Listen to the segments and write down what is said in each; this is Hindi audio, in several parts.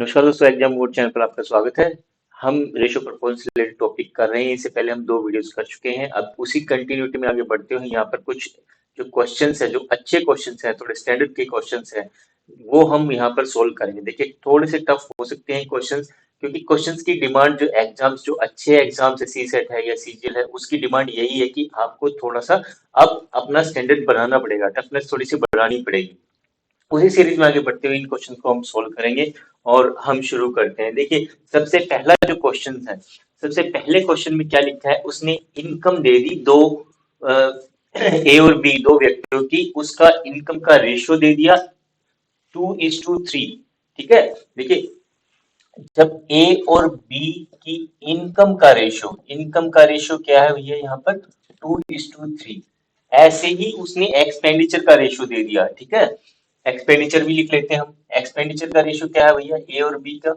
नमस्कार दोस्तों, एग्जाम बोर्ड चैनल पर आपका स्वागत है। हम रेशो प्रोपोर्शन से रिलेटेड टॉपिक कर रहे हैं। इससे पहले हम 2 वीडियोस कर चुके हैं। अब उसी कंटिन्यूटी में आगे बढ़ते हुए यहाँ पर कुछ जो क्वेश्चंस है, जो अच्छे क्वेश्चंस हैं, थोड़े स्टैंडर्ड के क्वेश्चंस हैं, वो हम यहाँ पर सोल्व करेंगे। देखिए, थोड़े से टफ हो सकते हैं क्वेश्चंस, क्योंकि क्वेश्चंस की डिमांड जो एग्जाम्स, जो अच्छे एग्जाम्स है, सी सेट है या सीजीएल है, उसकी डिमांड यही है कि आपको थोड़ा सा अब अपना स्टैंडर्ड बढ़ाना पड़ेगा, टफनेस थोड़ी सी बढ़ानी पड़ेगी। उसी सीरीज में आगे बढ़ते हुए इन क्वेश्चन को हम सोल्व करेंगे और हम शुरू करते हैं। देखिए, सबसे पहला जो क्वेश्चन है, सबसे पहले क्वेश्चन में क्या लिखा है, उसने इनकम दे दी दो, ए और बी, दो व्यक्तियों की, उसका इनकम का रेशियो दे दिया 2:3। ठीक है, देखिए, जब ए और बी की इनकम का रेशियो क्या है भैया, यहाँ पर 2:3। ऐसे ही उसने एक्सपेंडिचर का रेशियो दे दिया। ठीक है, एक्सपेंडिचर भी लिख लेते हैं हम। एक्सपेंडिचर का रेशियो क्या है भैया, ए और बी का,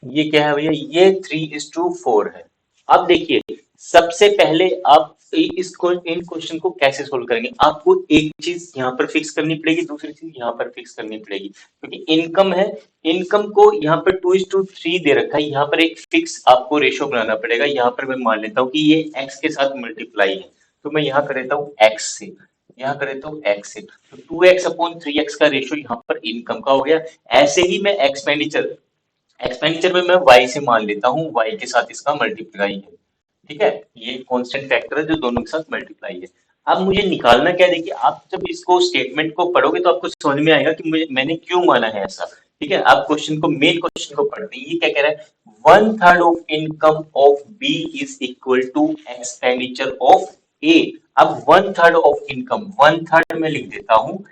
ये क्या है भैया, ये 3:4 है। अब देखिए, सबसे पहले आप इसको, इन क्वेश्चन को कैसे सोल्व करेंगे, आपको एक चीज यहाँ पर फिक्स करनी पड़ेगी, दूसरी चीज यहाँ पर फिक्स करनी पड़ेगी, क्योंकि इनकम है। इनकम को यहाँ पर 2:3 दे रखा है, यहाँ पर एक फिक्स आपको रेशियो बनाना पड़ेगा। यहाँ पर मैं मान लेता हूँ कि ये एक्स के साथ मल्टीप्लाई है, तो मैं यहाँ कर देता हूँ एक्स से, यहाँ कर देता हूँ एक्स से, तो 2x/3x का रेशियो यहाँ पर इनकम का हो गया। ऐसे ही मैं एक्सपेंडिचर में मैं y से मान लेता हूँ, y के साथ इसका मल्टीप्लाई है। ठीक है, ये कांस्टेंट फैक्टर है जो दोनों के साथ मल्टीप्लाई है। अब मुझे निकालना क्या है, देखिए, आप जब इसको स्टेटमेंट को पढ़ोगे तो आपको समझ में आएगा कि मैंने क्यों माना है ऐसा। ठीक है, आप क्वेश्चन को, मेन क्वेश्चन को पढ़ते हैं। ये क्या कह रहा है, 1/3 of income of B is equal to expenditure of A. अब 1/3 ऑफ इनकम, 1/3 में लिख देता हूँ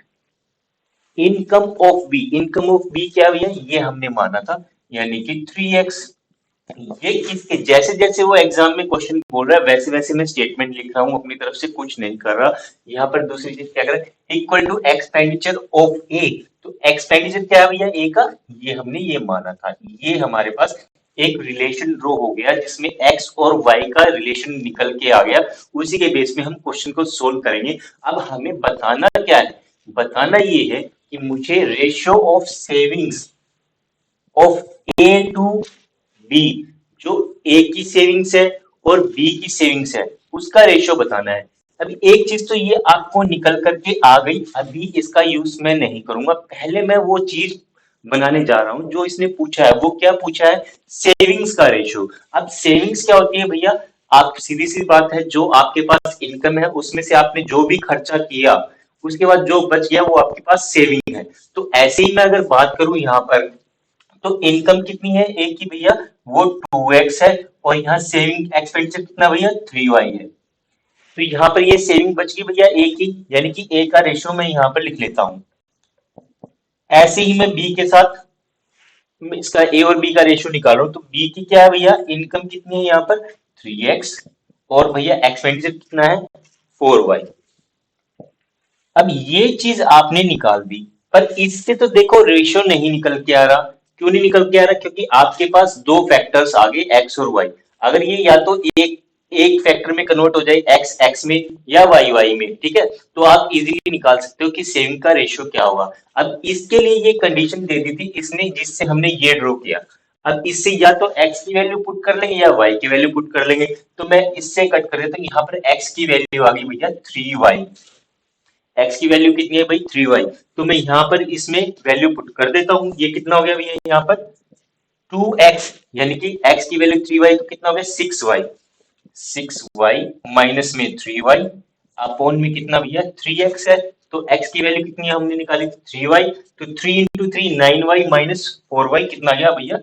income of B. Income of B क्या भैया, ये हमने माना था, यानी कि 3x। ये इसके जैसे जैसे वो एग्जाम में क्वेश्चन बोल रहा है, वैसे वैसे मैं स्टेटमेंट लिख रहा हूँ, अपनी तरफ से कुछ नहीं कर रहा। यहाँ पर दूसरी चीज क्या कर रहा है, इक्वल टू एक्सपेंडिचर ऑफ ए। तो एक्सपेंडिचर क्या है भैया, ए का, ये हमने ये माना था। ये हमारे पास एक रिलेशन ड्रॉ हो गया, जिसमें एक्स और वाई का रिलेशन निकल के आ गया। उसी के बेस में हम क्वेश्चन को सोल्व करेंगे। अब हमें बताना क्या है, बताना ये है कि मुझे ratio of savings of A to B, जो ए की सेविंग्स है और बी की सेविंग्स है, उसका रेशियो बताना है। अभी एक चीज तो ये आपको निकल करके आ गई, अभी इसका यूज मैं नहीं करूंगा। पहले मैं वो चीज बनाने जा रहा हूं जो इसने पूछा है। वो क्या पूछा है, सेविंग्स का रेशियो। अब सेविंग्स क्या होती है भैया, आप सीधी सी बात है, जो आपके पास इनकम है उसमें से आपने जो भी खर्चा किया, उसके बाद जो बच गया वो आपके पास सेविंग है। तो ऐसे ही मैं अगर बात करूं यहाँ पर, तो इनकम कितनी है ए की भैया, वो 2x है, और यहाँ सेविंग एक्सपेंडिचर कितना भैया, 3y है। तो यहाँ पर ये सेविंग बच गई भैया ए की, यानी कि ए का रेशियो मैं यहाँ पर लिख लेता हूँ। ऐसे ही मैं बी के साथ इसका ए और बी का रेशियो निकाल रहा हूँ। तो बी की क्या है भैया, इनकम कितनी है यहाँ पर 3x, और भैया एक्सपेंडिचर कितना है 4y। अब ये चीज आपने निकाल दी, पर इससे तो देखो रेशियो नहीं निकल के आ रहा। क्यों नहीं निकल के आ रहा, क्योंकि आपके पास दो फैक्टर्स आ गए, एक्स और वाई। अगर ये या तो एक एक फैक्टर में कन्वर्ट हो जाए, एक्स एक्स में या वाई वाई में, ठीक है, तो आप इजीली निकाल सकते हो कि सेविंग का रेशियो क्या होगा। अब इसके लिए ये कंडीशन दे दी थी इसने, जिससे हमने ये ड्रॉ किया। अब इससे या तो x की वैल्यू पुट कर लेंगे या y की वैल्यू पुट कर लेंगे। तो मैं इससे कट कर देता हूँ, यहाँ पर x की वैल्यू आ गई भैया 3y। x की वैल्यू कितनी है भाई, 3y। तो मैं यहाँ पर इसमें वैल्यू पुट कर देता हूँ। ये कितना हो गया भैया, यहाँ पर 2x, यानी कि x की वैल्यू 3y, तो कितना हो गया 6y। 6y माइनस में 3y अपॉन में कितना भैया 3x है। तो x की वैल्यू कितनी है, हमने निकाली 3y। तो 3 into 3 9y माइनस 4y कितना गया भैया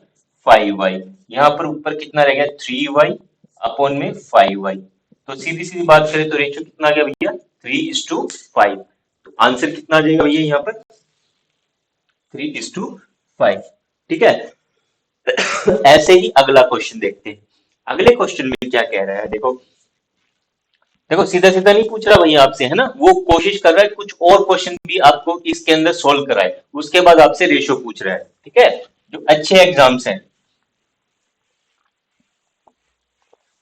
5y। यहाँ पर ऊपर कितना रह गया 3y अपॉन में 5y। तो सीधी सीधी बात करें तो रेशियो कितना आ गया भैया 3:5। तो आंसर कितना आ जाएगा भैया यहाँ पर 3:5। ठीक है, ऐसे ही अगला क्वेश्चन देखते हैं। अगले क्वेश्चन में क्या कह रहा है, देखो देखो, सीधा सीधा नहीं पूछ रहा भैया आपसे, है ना, वो कोशिश कर रहा है कुछ और क्वेश्चन भी आपको इसके अंदर सोल्व कराए, उसके बाद आपसे रेशियो पूछ रहा है। ठीक है, जो अच्छे एग्जाम्स हैं।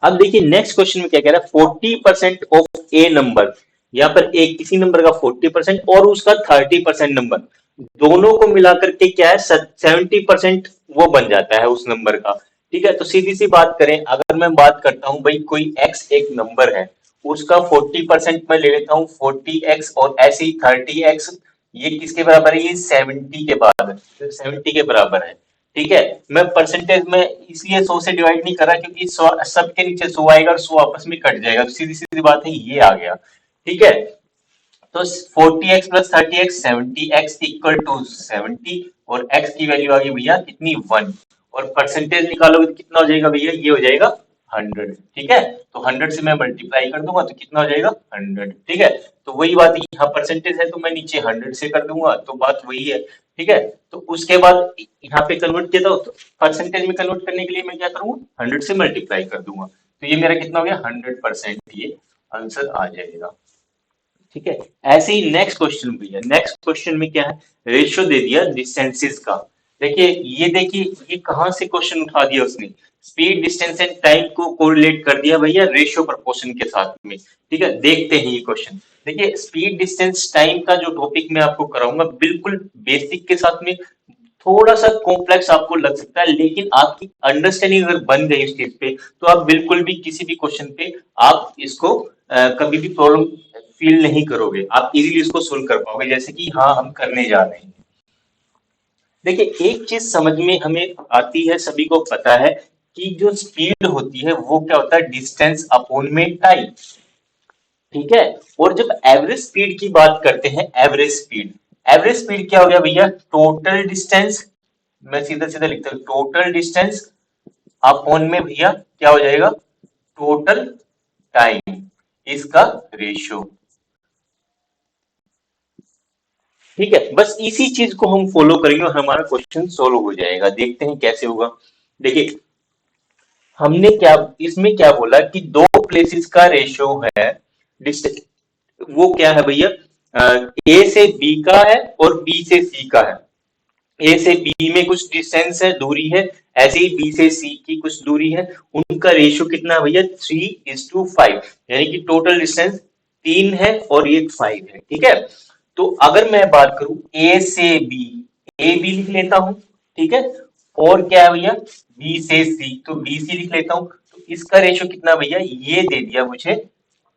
अब देखिए नेक्स्ट क्वेश्चन में क्या कह रहा है, 40% ऑफ ए नंबर, यहाँ पर एक किसी नंबर का 40% और उसका 30% नंबर दोनों को मिलाकर के क्या है 70% वो बन जाता है उस नंबर का। ठीक है, तो सीधी सी बात करें, अगर मैं बात करता हूं भाई कोई x एक नंबर है, उसका 40% मैं ले लेता हूँ 40x, और ऐसे ही 30x, ये किसके बराबर है, ये 70 के बाद 70 के बराबर है। ठीक है, मैं परसेंटेज में इसलिए 100 से डिवाइड नहीं कर रहा क्योंकि 100 सबके नीचे 100 आएगा और 100 आपस में कट जाएगा, तो सीधी सीधी बात है ये आ गया। ठीक है, तो 40x plus 30x 70x equal to 70, और x की वैल्यू आ गई भैया कितनी 1, और परसेंटेज निकालोगे तो कितना हो जाएगा भैया, ये हो जाएगा 100। ठीक है, तो 100 से मैं मल्टीप्लाई कर दूंगा तो कितना हो जाएगा 100। ठीक है, तो वही बात यहाँ परसेंटेज है तो मैं नीचे 100 से कर दूंगा, तो बात वही है। ठीक है, तो उसके बाद यहाँ पे कन्वर्ट किया था, तो परसेंटेज में कन्वर्ट करने के लिए मैं क्या करूंगा 100 से मल्टीप्लाई कर दूंगा, तो ये मेरा कितना हो गया 100%, ये आंसर आ जाएगा। ठीक है, ऐसे ही नेक्स्ट क्वेश्चन भैया, नेक्स्ट क्वेश्चन में क्या है, रेशियो दे दिया डिस्टेंसेस का। देखिए ये देखिए ये कहां से क्वेश्चन उठा दिया उसने, स्पीड डिस्टेंस एंड टाइम को कोरिलेट कर दिया भैया रेशियो प्रोपोर्शन के साथ में। ठीक है, देखते हैं ये क्वेश्चन। देखिए स्पीड डिस्टेंस टाइम का जो टॉपिक मैं आपको कराऊंगा बिल्कुल बेसिक के साथ में, थोड़ा सा कॉम्प्लेक्स आपको लग सकता है, लेकिन आपकी अंडरस्टैंडिंग अगर बन गई इस चीज पे तो आप बिल्कुल भी किसी भी क्वेश्चन पे आप इसको कभी भी प्रॉब्लम फील नहीं करोगे, आप इजीली इसको सोल्व कर पाओगे, जैसे कि हाँ हम करने जा रहे हैं। देखिए एक चीज समझ में हमें आती है, सभी को पता है कि जो स्पीड होती है वो क्या होता है, डिस्टेंस अपॉन में टाइम। ठीक है, और जब एवरेज स्पीड की बात करते हैं, एवरेज स्पीड क्या हो गया भैया, टोटल डिस्टेंस, मैं सीधा सीधा लिखता हूँ टोटल डिस्टेंस अपॉन में भैया क्या हो जाएगा, टोटल टाइम, इसका रेशियो। ठीक है, बस इसी चीज को हम फॉलो करेंगे और हमारा क्वेश्चन सोल्व हो जाएगा। देखते हैं कैसे होगा। देखिए हमने क्या इसमें क्या बोला कि दो प्लेसेस का रेशियो है, वो क्या है भैया, ए से बी का है और बी से सी का है। ए से बी में कुछ डिस्टेंस है, दूरी है, ऐसे ही बी से सी की कुछ दूरी है, उनका रेशियो कितना है भैया 3:5, यानी कि टोटल डिस्टेंस 3 है और ये 5 है। ठीक है, तो अगर मैं बात करूं ए से बी, ए बी लिख लेता हूं। ठीक है, और क्या है भैया बी से सी, तो बी सी लिख लेता हूं, तो इसका रेशियो कितना भैया, ये दे दिया मुझे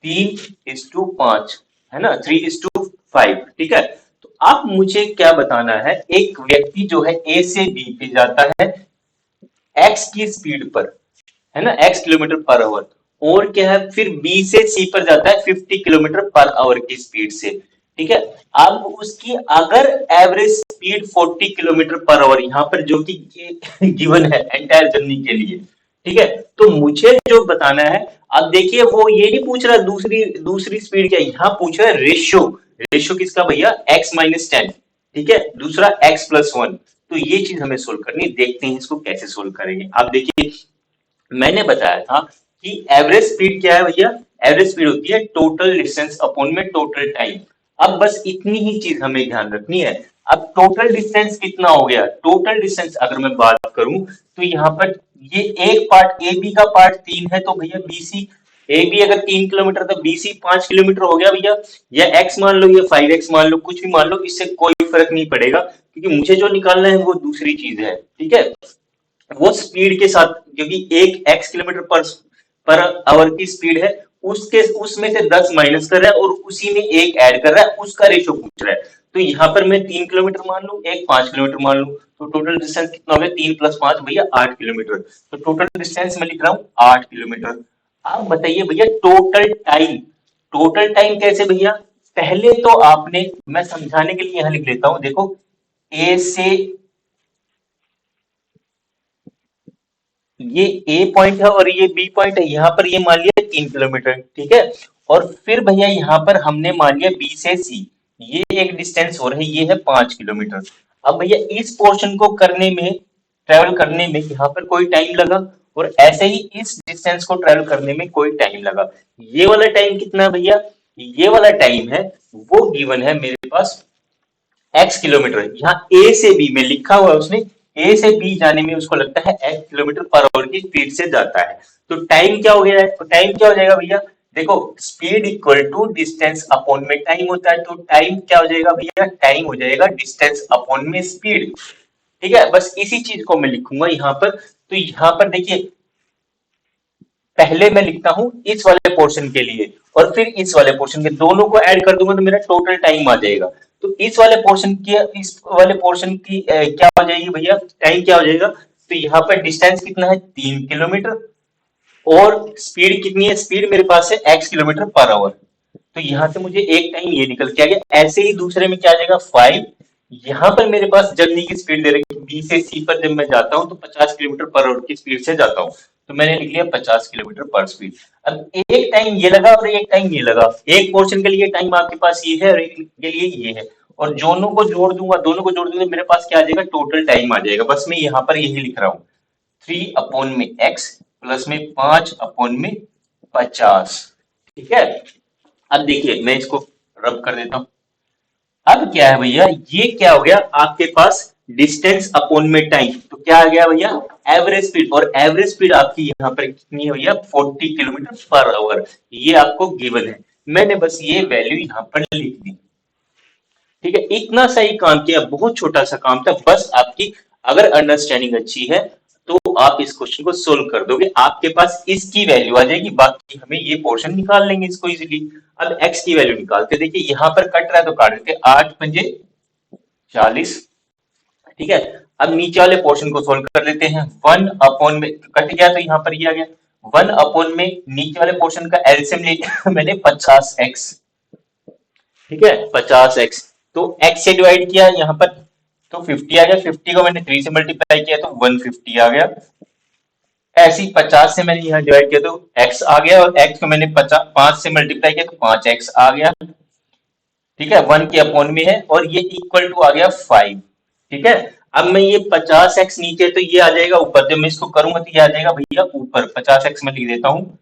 3:5, है ना, 3:5। ठीक है, तो अब मुझे क्या बताना है, एक व्यक्ति जो है ए से बी पे जाता है एक्स की स्पीड पर, है ना, एक्स किलोमीटर पर आवर, और क्या है फिर बी से सी पर जाता है 50 किलोमीटर पर आवर की स्पीड से। ठीक है, अब उसकी अगर average speed 40 kilometre per hour यहाँ पर जो कि गिवन है एंटायर जर्नी के लिए। ठीक है, तो मुझे जो बताना है, अब देखिए वो ये नहीं पूछ रहा दूसरी दूसरी स्पीड क्या, यहाँ पूछ रहा है रेशियो, रेशियो किसका भैया x-10। ठीक है, दूसरा x+1, तो ये चीज हमें सोल्व करनी है, देखते हैं इसको कैसे सोल्व करेंगे। आप देखिए मैंने बताया था कि एवरेज स्पीड क्या है भैया, एवरेज स्पीड होती है टोटल डिस्टेंस अपॉन में टोटल टाइम। अब बस इतनी ही चीज हमें ध्यान रखनी है। अब टोटल डिस्टेंस कितना हो गया, टोटल डिस्टेंस अगर मैं बात करूं तो यहाँ पर ये एक पार्ट ए बी का पार्ट 3 है, तो भैया बीसी, ए बी अगर 3 किलोमीटर तो बीसी 5 किलोमीटर हो गया भैया, या एक्स मान लो या 5x मान लो, कुछ भी मान लो, इससे कोई फर्क नहीं पड़ेगा क्योंकि मुझे जो निकालना है वो दूसरी चीज है। ठीक है, वो स्पीड के साथ, क्योंकि एक x किलोमीटर पर आवर की स्पीड है, उसके उसमें से 10 माइनस कर रहा है और उसी में एक ऐड कर रहा है, उसका रेशियो पूछ रहा है। तो यहाँ पर मैं 3 किलोमीटर मान लू, एक 5 किलोमीटर मान लू, तो टोटल डिस्टेंस कितना हो गया, 3+5 भैया 8 किलोमीटर, तो टोटल डिस्टेंस मैं लिख रहा हूँ 8 किलोमीटर। आप बताइए भैया टोटल टाइम, टोटल टाइम कैसे भैया, पहले तो आपने, मैं समझाने के लिए यहां लिख लेता हूं, देखो ए से, ये ए पॉइंट है और ये बी पॉइंट है, यहाँ पर ये मान लिया 3 किलोमीटर। ठीक है, और फिर भैया यहाँ पर हमने मान लिया बी से सी, ये एक डिस्टेंस और है, ये है 5 किलोमीटर। अब भैया इस पोर्शन को करने में, ट्रेवल करने में यहाँ पर कोई टाइम लगा, और ऐसे ही इस डिस्टेंस को ट्रेवल करने में कोई टाइम लगा। ये वाला टाइम कितना भैया, ये वाला टाइम है वो गिवन है मेरे पास x किलोमीटर, यहाँ ए से बी में लिखा हुआ है उसने, ए से बी जाने में उसको लगता है x किलोमीटर पर आवर की स्पीड से जाता है। तो टाइम क्या हो गया है, तो टाइम क्या हो जाएगा भैया, देखो speed equal to distance upon में टाइम होता है, तो टाइम क्या हो जाएगा भैया, टाइम हो जाएगा डिस्टेंस अपॉन में स्पीड। ठीक है, बस इसी चीज को मैं लिखूंगा यहाँ पर। तो यहाँ पर देखिए, पहले मैं लिखता हूं इस वाले पोर्शन के लिए और फिर इस वाले पोर्शन के, दोनों को ऐड कर दूंगा तो मेरा टोटल टाइम आ जाएगा। तो इस वाले पोर्शन की क्या हो जाएगी भैया, टाइम क्या हो जाएगा। तो यहाँ पर डिस्टेंस कितना है, 3 किलोमीटर, और स्पीड कितनी है, स्पीड मेरे पास है x किलोमीटर पर आवर। तो यहाँ से मुझे एक टाइम ये निकल के आ गया। ऐसे ही दूसरे में क्या आ जाएगा, 5। यहाँ पर मेरे पास जर्नी की स्पीड दे रखी है, बी से सी पर जब मैं जाता हूँ तो 50 किलोमीटर पर आवर की स्पीड से जाता हूँ, तो मैंने लिख लिया 50 किलोमीटर पर स्पीड। अब एक टाइम ये लगा और एक टाइम ये लगा, एक पोर्शन के लिए टाइम आपके पास ये है और एक के लिए ये है, और दोनों को जोड़ दूंगा मेरे पास क्या आ जाएगा, टोटल टाइम आ जाएगा। बस मैं यहाँ पर यही लिख रहा हूँ, 3 में x प्लस में 5/50। ठीक है, अब देखिए मैं इसको रब कर देता हूं। अब क्या है भैया, ये क्या हो गया आपके पास, डिस्टेंस अपॉन में टाइम, तो क्या आ गया भैया, एवरेज स्पीड। और एवरेज स्पीड आपकी यहाँ पर कितनी है भैया, 40 किलोमीटर पर आवर, ये आपको गिवन है। मैंने बस ये वैल्यू यहाँ पर लिख दी। ठीक है, इतना सा ही काम किया, बहुत छोटा सा काम था। बस आपकी अगर अंडरस्टैंडिंग अच्छी है तो आप इस क्वेश्चन को सोल्व कर दोगे, आपके पास इसकी वैल्यू आ जाएगी। बाकी हमें ये पोर्शन निकाल लेंगे इसको इजीली। अब x की वैल्यू निकालते, देखिए यहाँ पर कट रहा है तो काट देते, 8×5 = 40। ठीक है, अब नीचे वाले पोर्शन को सोल्व कर लेते हैं। 1 में कट गया तो यहाँ पर ये आ गया, 1 में नीचे वाले पोर्शन का एलसीएम ले लिया मैंने 50x। ठीक है, 50x, तो x से डिवाइड किया यहाँ पर तो 50 आ गया, 50 को मैंने 3 से मल्टीप्लाई किया तो 150 आ गया। ऐसे ही 50 से मैंने यहाँ डिवाइड किया तो x आ गया, और x को मैंने 5 से मल्टीप्लाई किया तो 5x आ गया। ठीक है, 1 के अपॉन में है और ये इक्वल टू आ गया 5। ठीक है, अब मैं ये 50x नीचे तो ये आ जाएगा ऊपर, जब मैं इसको करूंगा तो ये आ जाएगा भैया ऊपर, 50x में लिख देता हूँ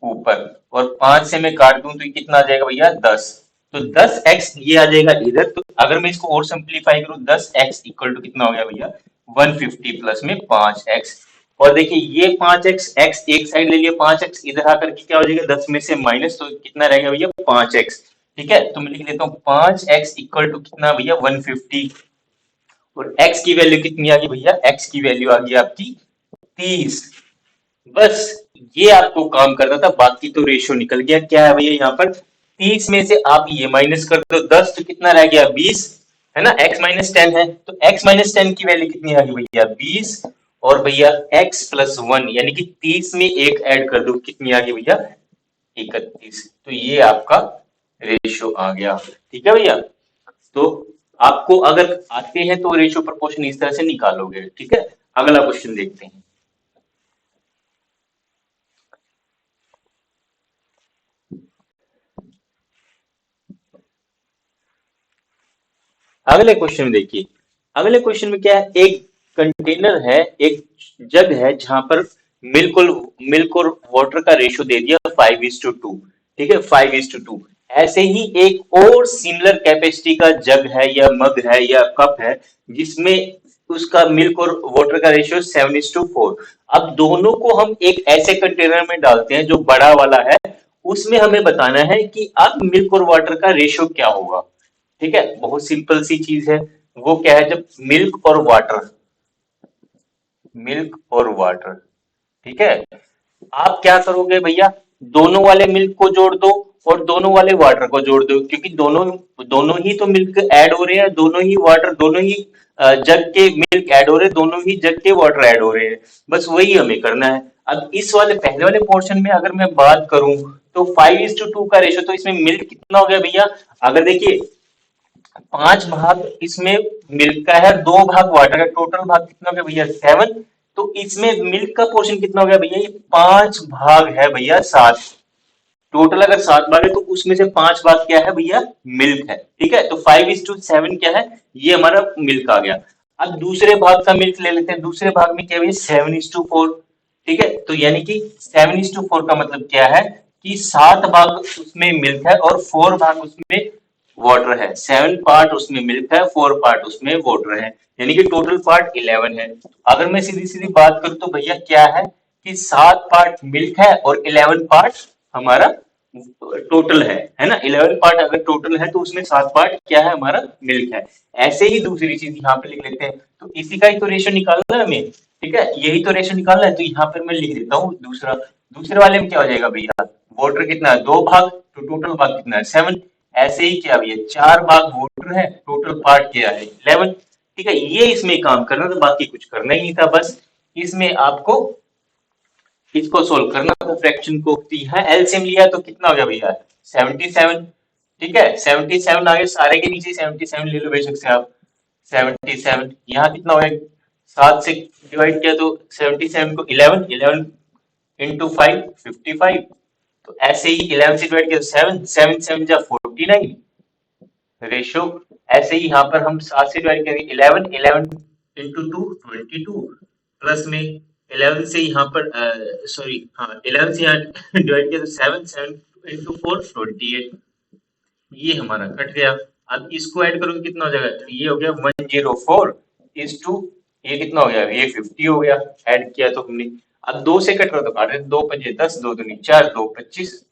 ऊपर, और 5 से मैं काट दूं तो ये कितना आ जाएगा भैया, 10। तो 10x ये आ जाएगा इधर। तो अगर मैं इसको और सिंप्लीफाई करूं, 10x इक्वल टू कितना हो गया भैया, 150 प्लस में 5x। और देखिए ये 5x, x एक साइड ले लिया, 5x इधर आकर के क्या हो जाएगा, 10 में से माइनस, तो कितना रहेगा भैया, 5x। ठीक है, तो मैं लिख देता हूँ 5x इक्वल टू कितना भैया, 150। और x की वैल्यू कितनी आ गई भैया, x की वैल्यू आ गई आपकी 30। बस ये आपको काम करना था, बाकी तो रेशियो निकल गया। क्या है भैया यहाँ पर, 30 में से आप ये माइनस कर दो 10, तो कितना रह गया, 20 है ना, x-10 है, तो x-10 की वैल्यू कितनी आ गई भैया, 20। और भैया x+1 यानी कि 30 में एक ऐड कर दो, कितनी आ गई भैया, 31। तो ये आपका रेशियो आ गया। ठीक है भैया, तो आपको अगर आते हैं तो रेशियो प्रोपोर्शन इस तरह से निकालोगे। ठीक है, अगला क्वेश्चन देखते हैं। अगले क्वेश्चन में देखिए, अगले क्वेश्चन में क्या है, एक कंटेनर है, एक जग है जहां पर मिल्क और वाटर का रेशियो दे दिया 5:2। ठीक है, 5:2। ऐसे ही एक और सिमिलर कैपेसिटी का जग है या मग है या कप है जिसमें उसका मिल्क और वाटर का रेशियो 7:4। अब दोनों को हम एक ऐसे कंटेनर में डालते हैं जो बड़ा वाला है, उसमें हमें बताना है कि अब मिल्क और वाटर का रेशियो क्या होगा। ठीक है, बहुत सिंपल सी चीज है। वो क्या है, जब मिल्क और वाटर, ठीक है, आप क्या करोगे भैया, दोनों वाले मिल्क को जोड़ दो और दोनों वाले वाटर को जोड़ दो, क्योंकि दोनों दोनों ही तो मिल्क ऐड हो रहे हैं, दोनों ही वाटर, दोनों ही जग के मिल्क ऐड हो रहे हैं, दोनों ही जग के वाटर ऐड हो रहे हैं। बस वही हमें करना है। अब इस वाले पहले वाले पोर्शन में अगर मैं बात करूं तो 5:2 का रेशियो, तो इसमें मिल्क कितना हो गया भैया, अगर देखिए 5 भाग इसमें मिल्क का है, 2 भाग वाटर का, टोटल भाग कितना हो गया भैया, 7। तो इसमें मिल्क का पोर्शन कितना हो गया भैया, ये 5 भाग है भैया, 7। टोटल अगर 7 भाग है तो उसमें से 5 भाग क्या है भैया, मिल्क है। ठीक है, तो 5:7 क्या है, ये हमारा मिल्क आ गया। अब दूसरे भाग का मिल्क ले लेते हैं, दूसरे भाग में क्या है, 7:4। ठीक है, तो यानी कि 7:4 का मतलब क्या है कि 7 भाग उसमें मिल्क है और 4 भाग उसमें वाटर है। 7 पार्ट उसमें मिल्क है, 4 पार्ट उसमें वाटर है, यानी कि टोटल पार्ट 11 है। अगर मैं सीधी सीधी बात करूं तो भैया क्या है कि 7 पार्ट मिल्क है और 11 पार्ट हमारा टोटल है ना, 11 पार्ट अगर टोटल है तो उसमें 7 पार्ट क्या है हमारा, मिल्क है। ऐसे ही दूसरी चीज यहाँ पे लिख लेते हैं, तो इसी का ही तो रेशो निकालना है हमें, ठीक है, यही तो रेशो निकालना है, तो यहाँ पर मैं लिख देता हूँ दूसरा। दूसरे वाले में क्या हो जाएगा भैया, वाटर कितना है 2 भाग, तो टोटल भाग कितना है 7। ऐसे ही क्या भैया 4 भाग वाटर है, टोटल पार्ट क्या है 11। ठीक है, ये इसमें काम करना था, बाकी कुछ करना ही नहीं था, बस इसमें आपको इसको सोल्व करना था फ्रैक्शन को। तो यहाँ एलसीएम लिया तो कितना हो गया भैया 77। ठीक है, 77 आ गया, सारे के नीचे 77 ले लो बेशक से आप। 77 यहाँ कितना हो गया, 7 से डिवाइड किया तो 77 को 11, 11 इंटू 5 55। तो ऐसे ही 11 से डिवाइड किया तो 7, 7 7 जा 49 रेशो। ऐसे ही यहाँ पर हम 7 से डिवाइड करेंगे 11, 11 इंटू 2 22 प्लस में 11 से यहाँ पर सॉरी हाँ 11 से यहाँ डिवाइड किया तो 7, 7 इंटू 4 28। ये हमारा कट गया। अब इसको ऐड करोगे कितना हो जाएगा, तो ये हो गया 104 इज टू ये कितना हो गया, ये 50 हो गया, ऐड किया तो हमने। अब 2 से कट रहा तो काट रहे, 2 पंजे 10, 2 दूनी 4, 2 25,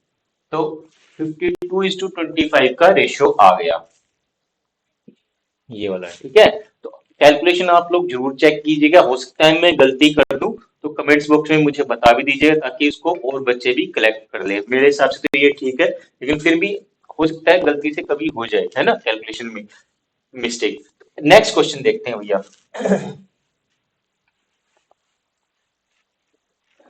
तो 52 इज टू 25 का रेशियो आ गया, ये वाला है। ठीक है, तो कैलकुलेशन आप लोग जरूर चेक कीजिएगा, हो सकता है मैं गलती कर दूं तो कमेंट्स बॉक्स में मुझे बता भी दीजिएगा, ताकि इसको और बच्चे भी कलेक्ट कर ले। मेरे हिसाब से तो ये ठीक है, लेकिन फिर भी हो सकता है गलती से कभी हो जाए, है ना, कैलकुलेशन में मिस्टेक। नेक्स्ट क्वेश्चन देखते हैं भैया।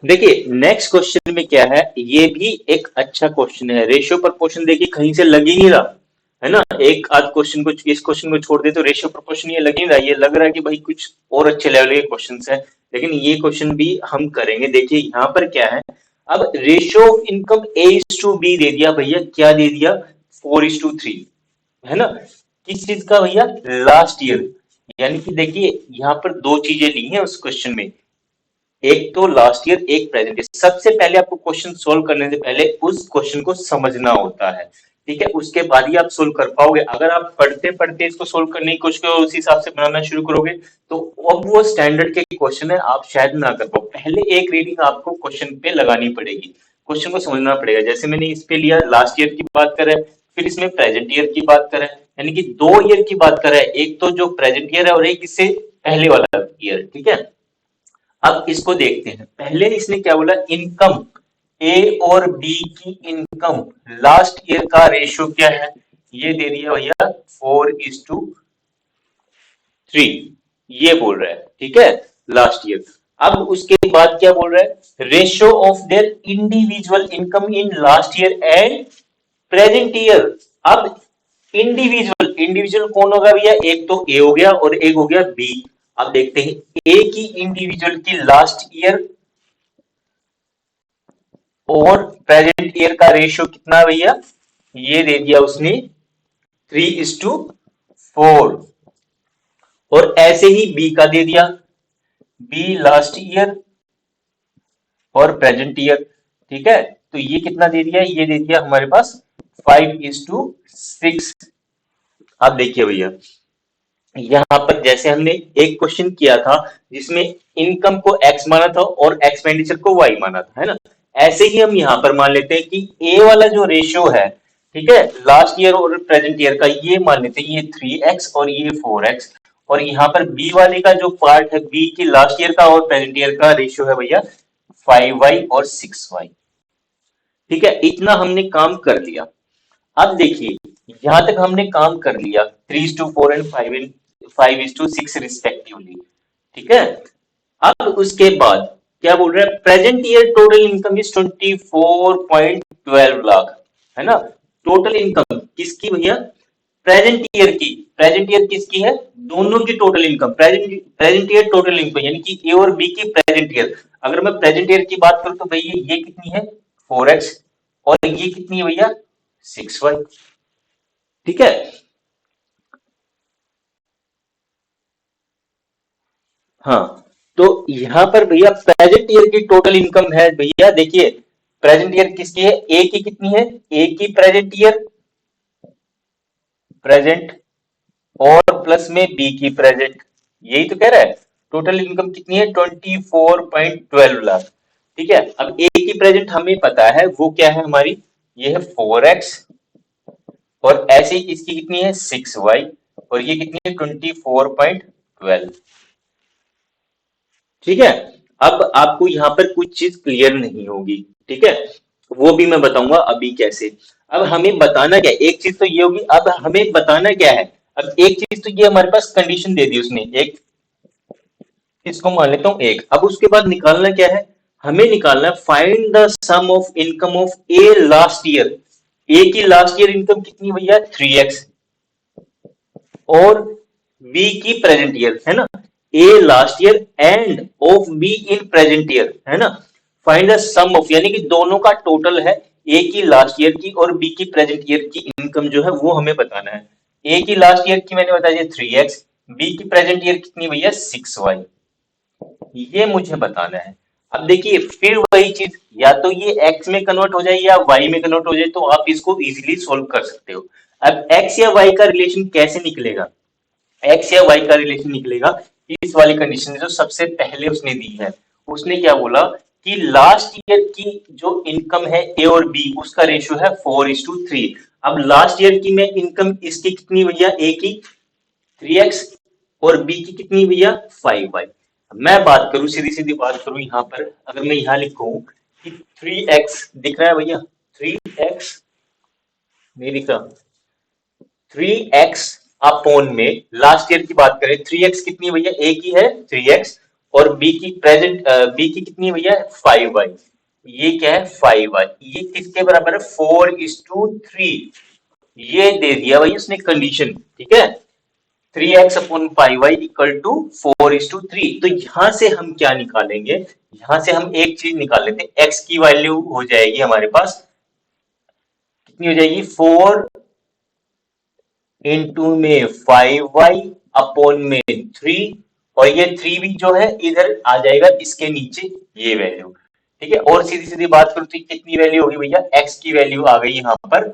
देखिए नेक्स्ट क्वेश्चन में क्या है, ये भी एक अच्छा क्वेश्चन है। रेशियो प्रपोर्शन देखिए कहीं से लग ही नहीं रहा, है ना, एक आध क्वेश्चन को, इस क्वेश्चन को छोड़ दे तो रेशियो प्रपोर्शन ये लग ही नहीं रहा, ये लग रहा है कि भाई कुछ और अच्छे लेवल के क्वेश्चन है, लेकिन ये क्वेश्चन भी हम करेंगे। देखिए यहाँ पर क्या है, अब ratio of income A is to B दे दिया भैया, क्या दे दिया 4:3, है ना, किस चीज का भैया, लास्ट ईयर। यानी कि देखिए यहाँ पर दो चीजें ली हैं उस क्वेश्चन में, एक तो लास्ट ईयर एक प्रेजेंट ईयर। सबसे पहले आपको क्वेश्चन सोल्व करने से पहले उस क्वेश्चन को समझना होता है, ठीक है, उसके बाद ही आप सोल्व कर पाओगे। अगर आप पढ़ते पढ़ते इसको सोल्व करने की कोशिश करो, उस हिसाब से बनाना शुरू करोगे, तो अब वो स्टैंडर्ड के क्वेश्चन है, आप शायद ना कर पाओ। पहले एक रीडिंग आपको क्वेश्चन पे लगानी पड़ेगी, क्वेश्चन को समझना पड़ेगा। जैसे मैंने इस पे लिया, लास्ट ईयर की बात करें, फिर इसमें प्रेजेंट ईयर की बात करें, यानी कि 2 ईयर की बात करें, एक तो जो प्रेजेंट ईयर है और एक इससे पहले वाला ईयर। ठीक है, अब इसको देखते हैं। पहले इसने क्या बोला, इनकम ए और बी की इनकम लास्ट ईयर का रेशियो क्या है, ये दे दिया भैया 4:3, ये बोल रहा है। ठीक है, लास्ट ईयर। अब उसके बाद क्या बोल रहा है, ratio of their individual income in last year and present year. अब इंडिविजुअल इंडिविजुअल कौन होगा भैया, एक तो ए हो गया और एक हो गया बी। अब देखते हैं ए की इंडिविजुअल की लास्ट ईयर और प्रेजेंट ईयर का रेशियो कितना है भैया, ये दे दिया उसने 3:4। और ऐसे ही बी का दे दिया, बी लास्ट ईयर और प्रेजेंट ईयर। ठीक है, तो ये कितना दे दिया, ये दे दिया हमारे पास 5:6। अब देखिए भैया, यहाँ पर जैसे हमने एक क्वेश्चन किया था जिसमें इनकम को एक्स माना था और एक्सपेंडिचर को वाई माना था, है ना, ऐसे ही हम यहाँ पर मान लेते हैं कि ए वाला जो रेशियो है, ठीक है, लास्ट ईयर और प्रेजेंट ईयर का, ये मान लेते हैं ये 3x और ये 4x। और यहाँ पर बी वाले का जो पार्ट है, बी की लास्ट ईयर का और प्रेजेंट ईयर का रेशियो है भैया 5y और 6y। ठीक है, इतना हमने काम कर लिया। अब देखिए यहां तक हमने काम कर लिया, 3:4 एंड 5:6 रिस्पेक्टिवली। ठीक है, अब उसके बाद क्या बोल रहा है, present year total income is 24.12 lakh, है ना, टोटल इनकम किसकी भैया, प्रेजेंट ईयर की। प्रेजेंट ईयर किसकी है, दोनों की total income, present year total income, यानी कि ए और बी की प्रेजेंट ईयर। अगर मैं प्रेजेंट ईयर की बात करूं तो भैया ये कितनी है 4x और ये कितनी है भैया 6y। ठीक है, हाँ, तो यहां पर भैया प्रेजेंट ईयर की टोटल इनकम है भैया, देखिए प्रेजेंट ईयर किसकी है, ए की कितनी है, ए की प्रेजेंट ईयर प्रेजेंट और प्लस में बी की प्रेजेंट, यही तो कह रहा है। टोटल इनकम कितनी है 24.12 लाख। ठीक है, अब ए की प्रेजेंट हमें पता है वो क्या है हमारी ये है 4x, और ऐसे ही इसकी कितनी है 6y, और ये कितनी है 24.12। ठीक है। अब आपको यहाँ पर कुछ चीज क्लियर नहीं होगी, ठीक है, वो भी मैं बताऊंगा अभी कैसे। अब हमें बताना क्या है, एक चीज तो ये होगी, अब हमें बताना क्या है। अब एक चीज तो ये हमारे पास कंडीशन दे दी उसने, एक इसको मान लेता हूँ एक। अब उसके बाद निकालना क्या है, हमें निकालना है find the sum of income of A last year. A की लास्ट ईयर इनकम कितनी भैया 3x, और बी की प्रेजेंट ईयर, है ना, A last year and of B in present year, है ना। फाइंड द सम ऑफ, यानी कि दोनों का टोटल है, ए की लास्ट ईयर की और बी की प्रेजेंट ईयर की इनकम जो है वो हमें बताना है। ए की लास्ट ईयर की मैंने बताया 3x, बी की प्रेजेंट ईयर कितनी भैया 6y, ये मुझे बताना है। अब देखिए फिर वही चीज, या तो ये x में कन्वर्ट हो जाए या y में कन्वर्ट हो जाए, तो आप इसको इजीली सोल्व कर सकते हो। अब x या y का रिलेशन कैसे निकलेगा, x या y का रिलेशन निकलेगा इस वाली कंडीशन जो सबसे पहले उसने दी है। उसने क्या बोला कि लास्ट ईयर की जो इनकम है ए और बी, उसका रेशियो है 4:3। अब लास्ट ईयर की में इनकम इसकी कितनी भैया, ए की 3x, और बी की कितनी भैया 5y। मैं बात करूं, सीधी सीधी बात करूं, यहाँ पर अगर मैं यहाँ लिखूं कि 3x दिख रहा है भैया, 3x नहीं दिख रहा, 3x अपॉन में लास्ट ईयर की बात करें, 3x कितनी है भैया, ए की है 3x, और बी की प्रेजेंट बी की कितनी है भैया 5y, ये क्या है 5y, ये किसके बराबर है 4:3, ये दे दिया भाई उसने कंडीशन, ठीक है। 3x upon 5y equal to 4:3। तो यहां से हम क्या निकालेंगे, यहां से हम एक चीज निकाल लेते हैं, x की वैल्यू हो जाएगी हमारे पास, कितनी हो जाएगी 4 इंटू में 5y अपॉन में 3, और ये 3 भी जो है इधर आ जाएगा इसके नीचे, ये वैल्यू, ठीक है। और सीधी सीधी बात करूं तो कितनी वैल्यू होगी भैया, x की वैल्यू आ गई यहाँ पर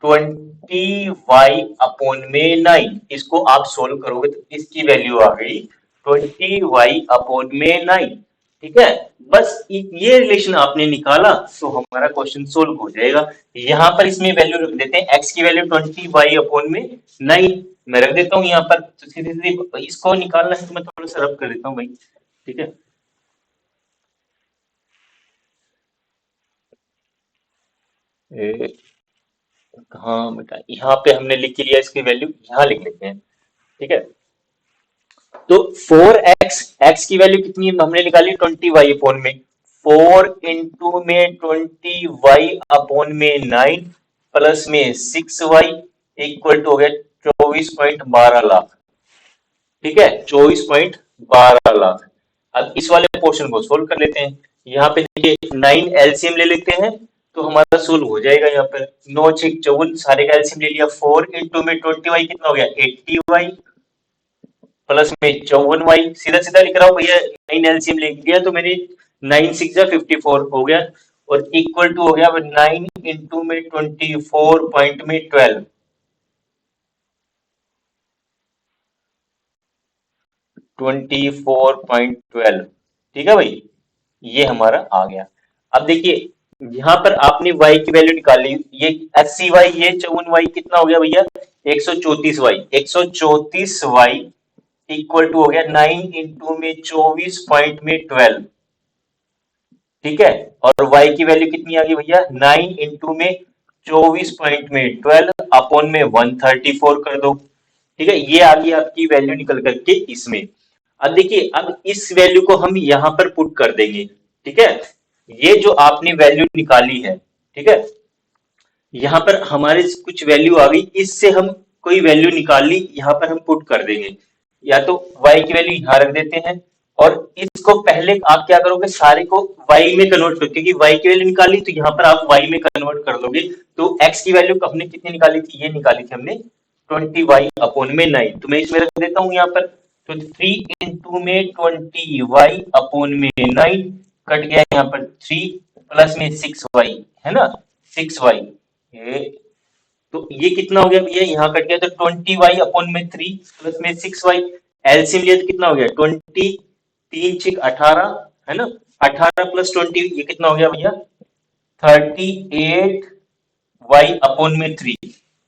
20y अपॉन में 9, इसको आप सोल्व करोगे तो इसकी वैल्यू आ गई 20y अपॉन में 9, ठीक है। बस ये रिलेशन आपने निकाला तो हमारा क्वेश्चन सोल्व हो जाएगा। यहाँ पर इसमें वैल्यू रख देते हैं, x की वैल्यू 20y अपॉन में 9 मैं रख देता हूँ यहाँ पर, तो सीधे सीधे इसको निकालना है तो मैं थोड़ा सा रब कर देता हूँ भाई, ठीक है। हाँ बेटा, यहाँ पे हमने लिख लिया इसकी वैल्यू, यहाँ लिख लेते हैं, ठीक है। तो 4x, x की वैल्यू कितनी हमने निकाली 20y अपॉन में 4 इंटू में 20y अपॉन में 9 प्लस में 6y इक्वल टू हो गया 24.12 लाख, ठीक है, 24.12 लाख। अब इस वाले पोर्शन को सोल्व कर लेते हैं, यहाँ पे देखिए 9 एलसीएम ले लेते हैं तो हमारा सोल्व हो जाएगा। यहाँ पर 9 6 54, सारे का एलसीएम ले लिया, 4 इंटू में 20y कितना हो गया 80y, प्लस में 54y, सीधा सीधा लिख रहा हूँ भैया, 9 एलसीएम ले लिया तो मेरे 9 6 54 हो गया, और इक्वल टू हो गया 9 इंटू में 24 पॉइंट में 12, 24.12, ठीक है भाई, ये हमारा आ गया। अब देखिए यहाँ पर आपने y की वैल्यू निकाली, ये 80y, ये 54y कितना हो गया भैया 134y, 134y इक्वल टू हो गया 9 इंटू में 24 पॉइंट में 12, ठीक है। और y की वैल्यू कितनी आ गई भैया 9 इंटू में 24 पॉइंट में 12 अपॉन में 134 कर दो, ठीक है, ये आ गई आपकी वैल्यू निकल करके इसमें। अब देखिए अब इस वैल्यू को हम यहाँ पर पुट कर देंगे, ठीक है, ये जो आपने वैल्यू निकाली है, ठीक है, यहाँ पर हमारे कुछ वैल्यू आ गई, इससे हम कोई वैल्यू निकाल ली, यहाँ पर हम पुट कर देंगे, या तो y की वैल्यू यहाँ रख देते हैं, और इसको पहले आप क्या करोगे सारे को y में कन्वर्ट करो, क्योंकि y की वैल्यू निकाली तो यहाँ पर आप y में कन्वर्ट कर दोगे। तो x की वैल्यू हमने कितनी निकाली थी, ये निकाली थी हमने 20y अपॉन में 9, तो मैं इसमें रख देता हूँ यहाँ पर, तो 3 इंटू में 20y अपॉन में 9 कट गया यहाँ पर 3 प्लस में 6y, है ना 6y, ये तो ये कितना हो गया भैया, यहाँ कट गया तो 20y अपॉन में 3 प्लस में 6y, एलसीएम लिया तो कितना हो गया 20, 3 6 18, है ना, 18 प्लस 20 ये कितना हो गया भैया 38 y अपॉन में 3,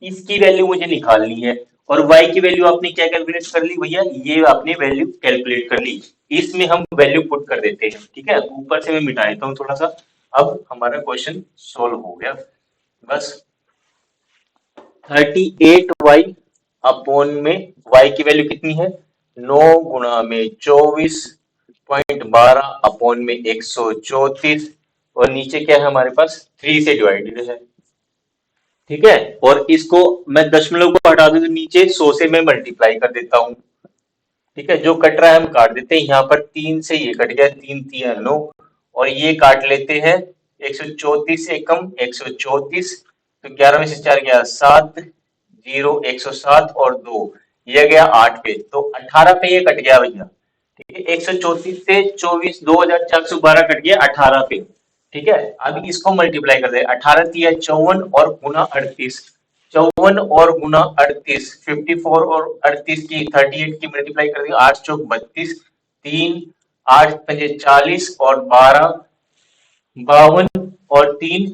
इसकी वैल्यू मुझे निकालनी है। और y की वैल्यू आपने क्या कैलकुलेट कर ली भैया, ये आपने वैल्यू कैलकुलेट कर ली, इसमें हम वैल्यू पुट कर देते हैं। ठीक है, ऊपर से मैं मिटा देता हूँ थोड़ा सा। अब हमारा क्वेश्चन सोल्व हो गया बस। 38y अपॉन में y की वैल्यू कितनी है, 9 गुणा में 24.12 अपॉन में 134, और नीचे क्या है हमारे पास 3 से डिवाइडेड है। ठीक है, और इसको मैं दशमलव को हटा दूं तो नीचे 100 से मैं मल्टीप्लाई कर देता हूं। ठीक है, जो कट रहा है हम काट देते हैं, यहाँ पर 3 से ये कट गया, 3 3 9, और ये काट लेते हैं 134 से कम 134, तो 11 में से 4 गया 7, 0 107 और 2 ये गया 8 पे, तो 18 पे ये कट गया भैया। ठीक है, 134 से 24 2412 कट गया 18 पे। ठीक है, अब इसको मल्टीप्लाई कर दे, 18 तिया 54 और गुना 38, 54 और गुना 38 54 और 38 की 38 की मल्टीप्लाई कर दी, 8 चौक 32, 3 8 पंजे 40 और 12 52 और 3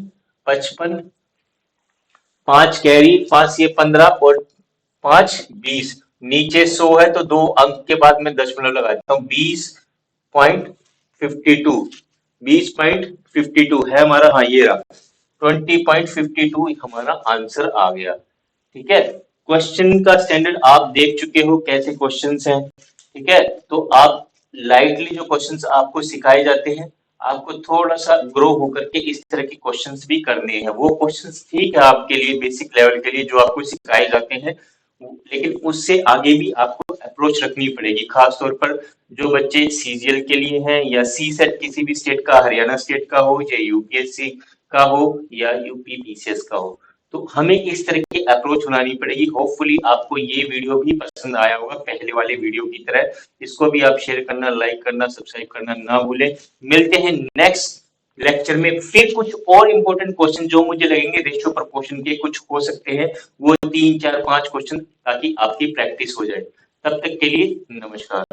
55, 5 कैरी 5 ये 15 और 5 20, नीचे 100 है तो 2 अंक के बाद मैं दशमलव लगा देता हूँ, 20.52, 20.52 है हमारा, हाँ ये रहा 20.52 हमारा आंसर आ गया। ठीक है, क्वेश्चन का स्टैंडर्ड आप देख चुके हो कैसे क्वेश्चंस हैं। ठीक है, तो आप लाइटली जो क्वेश्चंस आपको सिखाए जाते हैं, आपको थोड़ा सा ग्रो होकर के इस तरह के क्वेश्चंस भी करने हैं। वो क्वेश्चंस ठीक है आपके लिए बेसिक लेवल के लिए जो आपको सिखाए जाते हैं, लेकिन उससे आगे भी आपको अप्रोच रखनी पड़ेगी, खास तौर पर जो बच्चे सीजीएल के लिए हैं या सी सेट किसी भी स्टेट का, हरियाणा स्टेट का हो या यूपीएससी का हो या यूपी पीसीएस का हो, तो हमें इस तरह की अप्रोच बनानी पड़ेगी। होपफुली आपको ये वीडियो भी पसंद आया होगा पहले वाले वीडियो की तरह। इसको भी आप शेयर करना, लाइक करना, सब्सक्राइब करना ना भूलें। मिलते हैं नेक्स्ट लेक्चर में फिर कुछ और इंपॉर्टेंट क्वेश्चन जो मुझे लगेंगे रेशियो प्रोपोर्शन के कुछ हो सकते हैं, वो 3 4 5 क्वेश्चन, ताकि आपकी प्रैक्टिस हो जाए। तब तक के लिए नमस्कार।